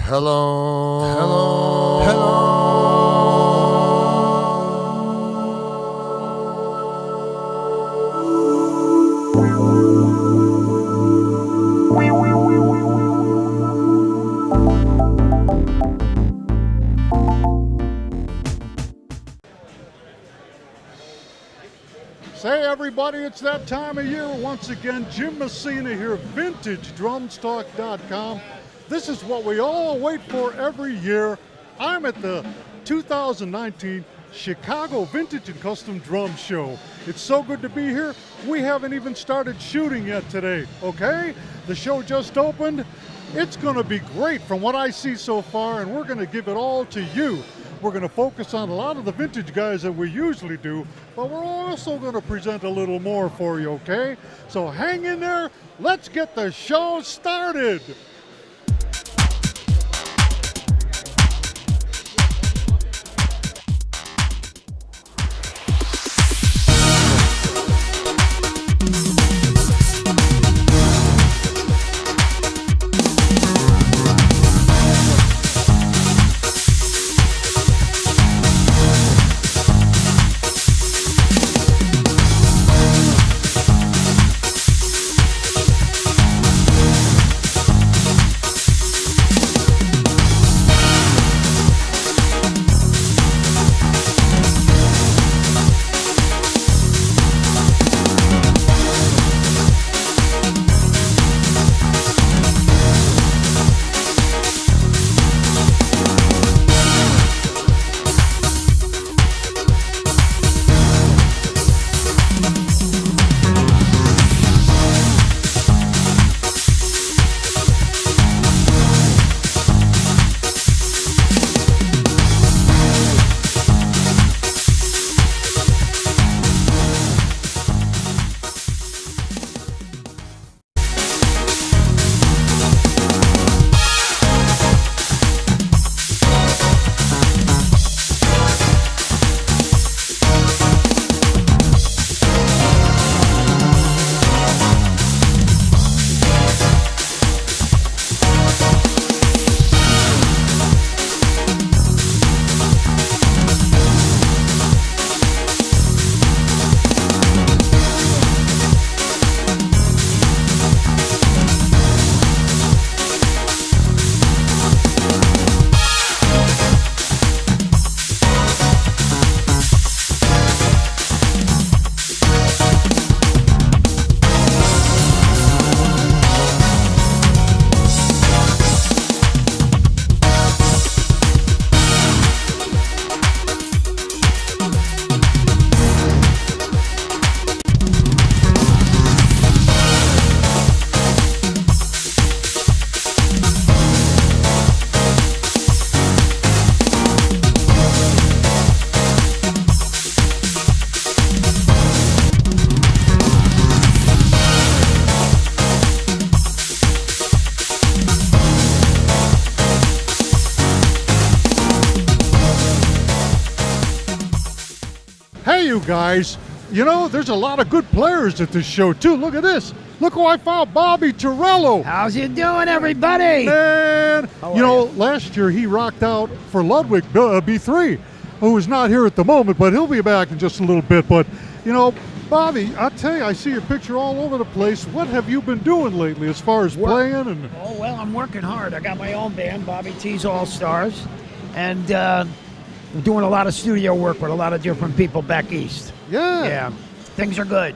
Hello. Hello. Say everybody, it's that time of year once again. Jim Messina here, VintageDrumstock.com. This is what we all wait for every year. I'm at the 2019 Chicago Vintage and Custom Drum Show. It's so good to be here. We haven't even started shooting yet today, okay? The show just opened. It's gonna be great from what I see so far, and we're gonna give it all to you. We're going to focus on a lot of the vintage guys that we usually do, but we're also going to present a little more for you, okay? So hang in there. Let's get the show started. Hey, you guys, you know, there's a lot of good players at this show, too. Look at this. Look who I found, Bobby Torello. How's you doing, everybody? Man, you know, last year he rocked out for Ludwig B3, who is not here at the moment, but he'll be back in just a little bit. But, you know, Bobby, I'll tell you, I see your picture all over the place. What have you been doing lately as far as playing? And Oh, well, I'm working hard. I got my own band, Bobby T's All-Stars, and we're doing a lot of studio work with a lot of different people back east. Yeah. Things are good.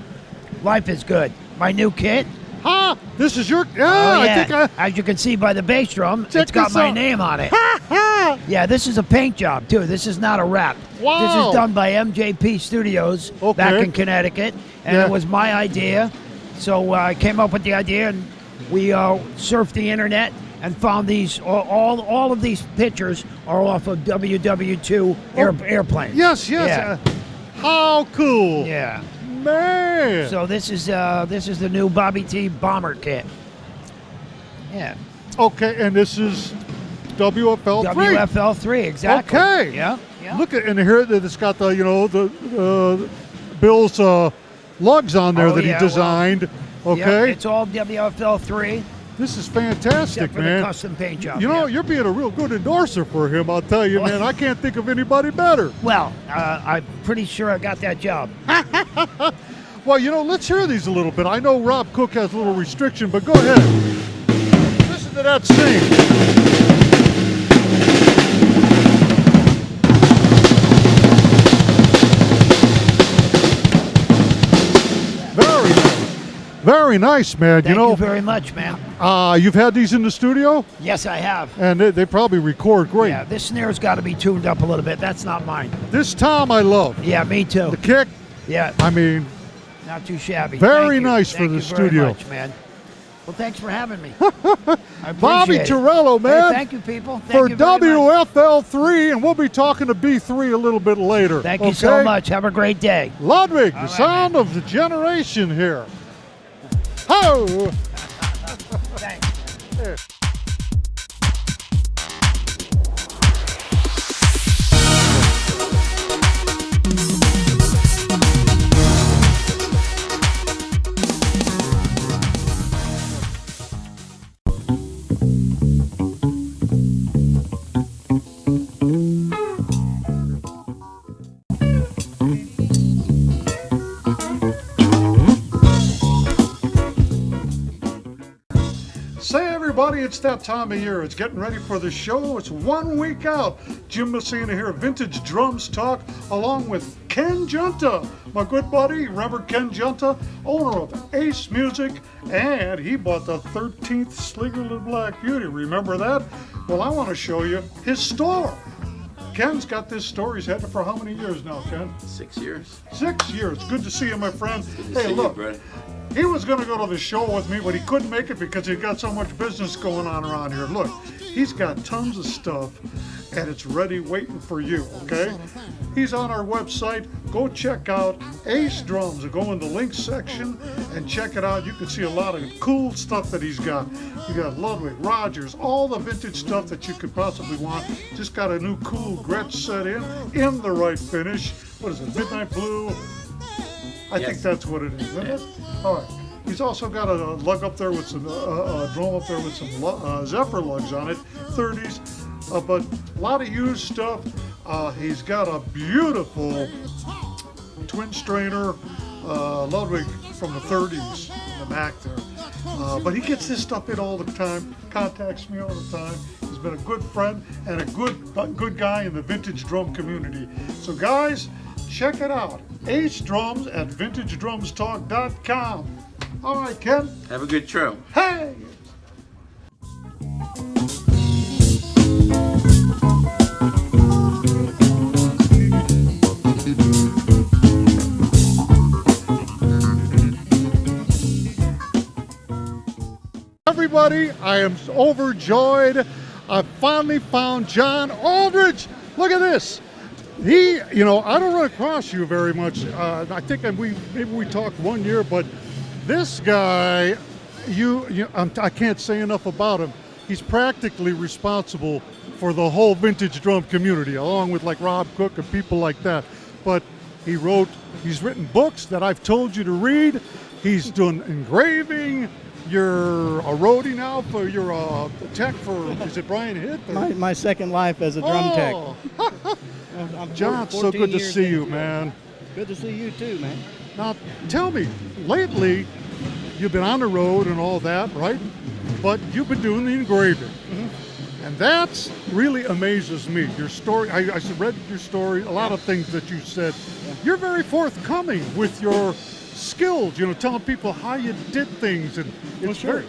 Life is good. My new kit. Ha! This is your... Oh, I think as you can see by the bass drum, Check it's got this my out. name on it. Ha! Ha! Yeah, this is a paint job, too. This is not a wrap. Wow. This is done by MJP Studios back in Connecticut, and it was my idea. So I came up with the idea, and we surfed the internet and found these. All of these pictures are off of WW2 airplanes. Yes. Yeah. How cool. Yeah. Man. So this is the new Bobby T bomber kit. Yeah. Okay, and this is WFL3. WFL3, exactly. Okay. Yeah. Look at, and here it's got the, you know, the Bill's lugs on there that he designed. Well, okay. it's all WFL3. This is fantastic, except for man. the custom paint job. You know, yeah. you're being a real good endorser for him, I'll tell you, man. I can't think of anybody better. Well, I'm pretty sure I got that job. Well, you know, let's hear these a little bit. I know Rob Cook has a little restriction, but go ahead. Listen to that sing. Very nice. Very nice, man. Thank you you very much, man. You've had these in the studio? Yes, I have. And they probably record great. Yeah, this snare's got to be tuned up a little bit. That's not mine. This tom I love. Yeah, me too. The kick, Yeah, I mean, not too shabby. Very Thank you. nice for Thank the you studio. Very much, man. Well, thanks for having me. I Bobby appreciate it. Torello, man. Hey, thank you, people. Thank For you very much. WFL3, and we'll be talking to B3 a little bit later. Thank you so much. Have a great day. Ludwig, the right, sound of the generation here. Ho! Thanks. Say, everybody, it's that time of year. It's getting ready for the show. It's 1 week out. Jim MESSINA here, Vintage Drums Talk, along with Ken Junta, my good buddy. Remember Ken Junta, owner of Ace Music, and he bought the 13th Slinger Little Black Beauty. Remember that? Well, I want to show you his store. Ken's got this store. He's had it for how many years now, Ken? 6 years. 6 years. Good to see you, my friend. Good to see look. you, Brett. He was going to go to the show with me, but he couldn't make it because he's got so much business going on around here. Look, he's got tons of stuff, and it's ready waiting for you, okay? He's on our website. Go check out Ace Drums. Go in the links section and check it out. You can see a lot of cool stuff that he's got. You got Ludwig, Rogers, all the vintage stuff that you could possibly want. Just got a new cool Gretsch set in the right finish. What is it, Midnight Blue? I think that's what it is, isn't it? All right. He's also got a lug up there with some drum up there with some Zephyr lugs on it, 30s, but a lot of used stuff. He's got a beautiful twin strainer Ludwig from the 30s in the back there. But he gets this stuff in all the time, contacts me all the time. He's been a good friend and a good guy in the vintage drum community. So guys, check it out. Ace Drums at vintagedrumstalk.com. All right, Ken. Have a good show. Hey! Everybody, I am overjoyed. I finally found John Aldridge. Look at this. He, you know, I don't run across you very much. I think maybe we talked 1 year, but this guy, I can't say enough about him. He's practically responsible for the whole vintage drum community, along with like Rob Cook and people like that. But he's written books that I've told you to read. He's done engraving. You're a roadie now you're a tech for, is it Brian Hitt? My second life as a drum tech. I'm John, so good to see you, man. Good to see you too, man. Now, tell me, lately, you've been on the road and all that, right? But you've been doing the engraving. Mm-hmm. And that's really amazes me. Your story, I read your story, a lot of things that you said. Yeah. You're very forthcoming with your skills, you know, telling people how you did things. And well, sure.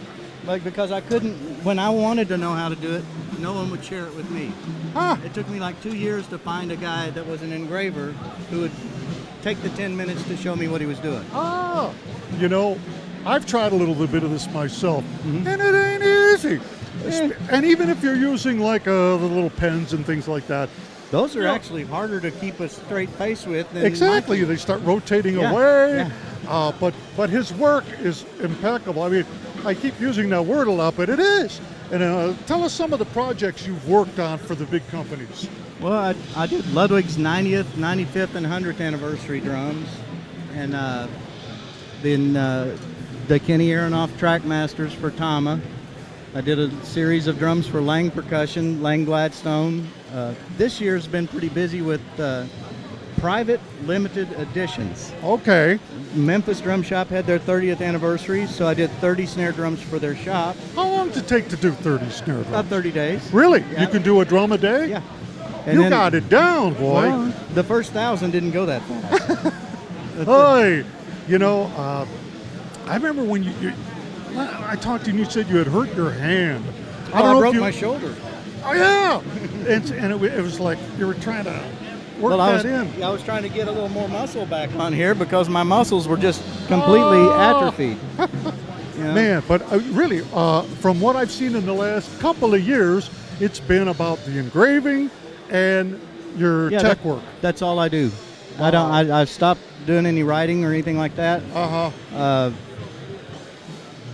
Because I couldn't, when I wanted to know how to do it, no one would share it with me. Huh. It took me like 2 years to find a guy that was an engraver who would take the 10 minutes to show me what he was doing. Ah, you know, I've tried a little bit of this myself, mm-hmm. and it ain't easy. And even if you're using like the little pens and things like that, those are actually harder to keep a straight face with than exactly. They start rotating away. Yeah. But his work is impeccable. I mean, I keep using that word a lot, but it is. And tell us some of the projects you've worked on for the big companies. Well, I did Ludwig's 90th, 95th, and 100th anniversary drums, and then the Kenny Aronoff Trackmasters for Tama, I did a series of drums for Lang Percussion, Lang Gladstone. This year's been pretty busy with private limited editions. Okay. Memphis Drum Shop had their 30th anniversary, so I did 30 snare drums for their shop. How long does it take to do 30 snare drums? About 30 days. Really? Yeah. You can do a drum a day? Yeah. You got it down, boy. Well, the first 1,000 didn't go that fast. Hey, you know, I remember when I talked to you and you said you had hurt your hand. I broke my shoulder. Oh, yeah. and it was like you were trying to work in. I was trying to get a little more muscle back on here because my muscles were just completely atrophied. You know? Man, but really, from what I've seen in the last couple of years, it's been about the engraving and your tech work. That's all I do. I've stopped doing any writing or anything like that.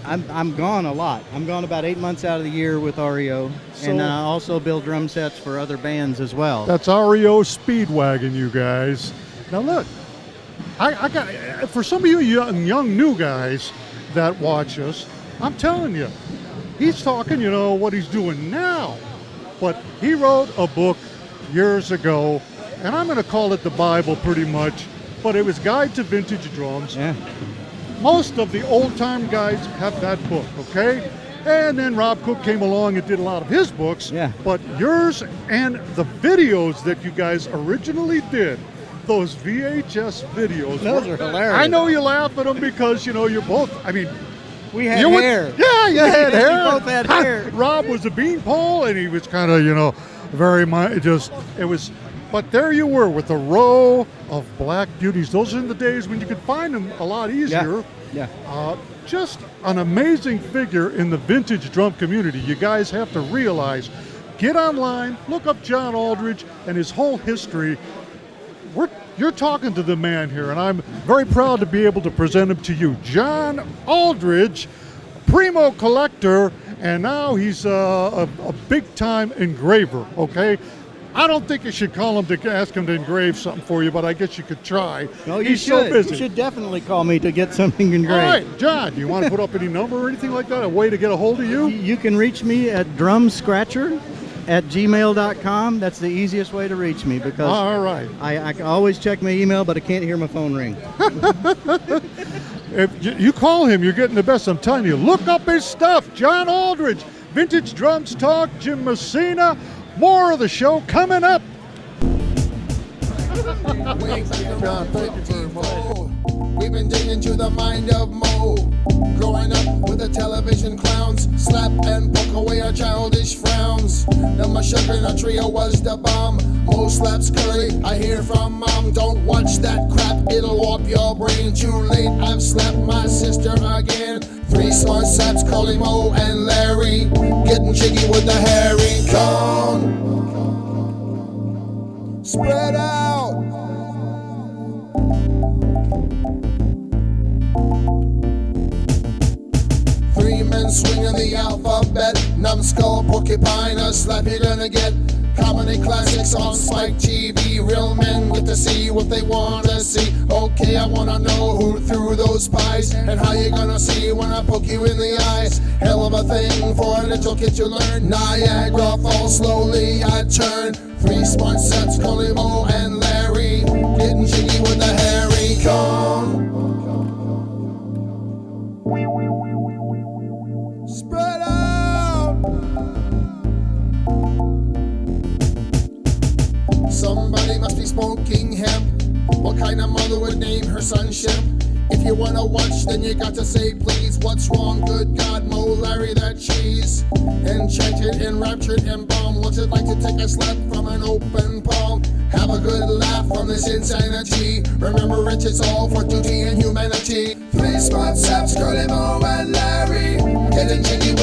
I'm gone a lot. I'm gone about 8 months out of the year with REO, and I also build drum sets for other bands as well. That's REO Speedwagon, you guys. Now look, I got for some of you young new guys that watch us. I'm telling you, he's talking, you know, what he's doing now, but he wrote a book years ago, and I'm going to call it the Bible pretty much, but it was Guide to Vintage Drums. Yeah. Most of the old-time guys have that book, okay? And then Rob Cook came along and did a lot of his books. Yeah. But yours and the videos that you guys originally did, those VHS videos. Those are hilarious. I know you laugh at them because, you know, you're both, I mean, we had hair. Yeah, you had hair. We both had hair. Rob was a beanpole, and he was kind of, you know, but there you were with a row of black beauties. Those are in the days when you could find them a lot easier. Yeah. Just an amazing figure in the vintage drum community. You guys have to realize, get online, look up John Aldridge and his whole history. You're talking to the man here, and I'm very proud to be able to present him to you. John Aldridge, primo collector, and now he's a big-time engraver, okay? I don't think you should call him to ask him to engrave something for you, but I guess you could try. No, you He's should. so busy. You should definitely call me to get something engraved. All right, John, do you want to put up any number or anything like that, a way to get a hold of you? You can reach me at drumscratcher@gmail.com. That's the easiest way to reach me because all right. I can always check my email, but I can't hear my phone ring. If you call him, you're getting the best. I'm telling you, look up his stuff. John Aldridge, Vintage Drums Talk, Jim Messina. More of the show coming up. John, thank you very much. We've been digging to the mind of Mo. Growing up with the television clowns, slap and poke away our childish frowns. The Meshuggah trio was the bomb. Mo slaps Curly, I hear from Mom. Don't watch that crap, it'll warp your brain. Too late, I've slapped my sister again. 3 smart saps, Curly, Mo, and Larry. Getting jiggy with the hairy cone. Spread out. Three men swinging the alphabet. Numbskull, porcupine, a slap you're gonna get. Comedy classics on Spike TV. Real men get to see what they want to see. Okay, I wanna know who threw those pies and how you gonna see when I poke you in the eyes. Hell of a thing for a little kid to learn. Niagara Falls, slowly I turn. 3 smart sets, Coley, Mo, and Larry. Getting jiggy with the hairy cone. Spread out. Somebody must be smoking hemp. What kind of mother would name her son Shemp? If you wanna watch, then you got to say please. What's wrong? Good God, Mo, Larry, that cheese. Enchanted, enraptured, embalmed. What's it like to take a slap from an open palm? Have a good laugh from this insanity. Remember, it's all for duty and humanity. 3 smart saps, Curly, Mo, and Larry. Getting jiggy with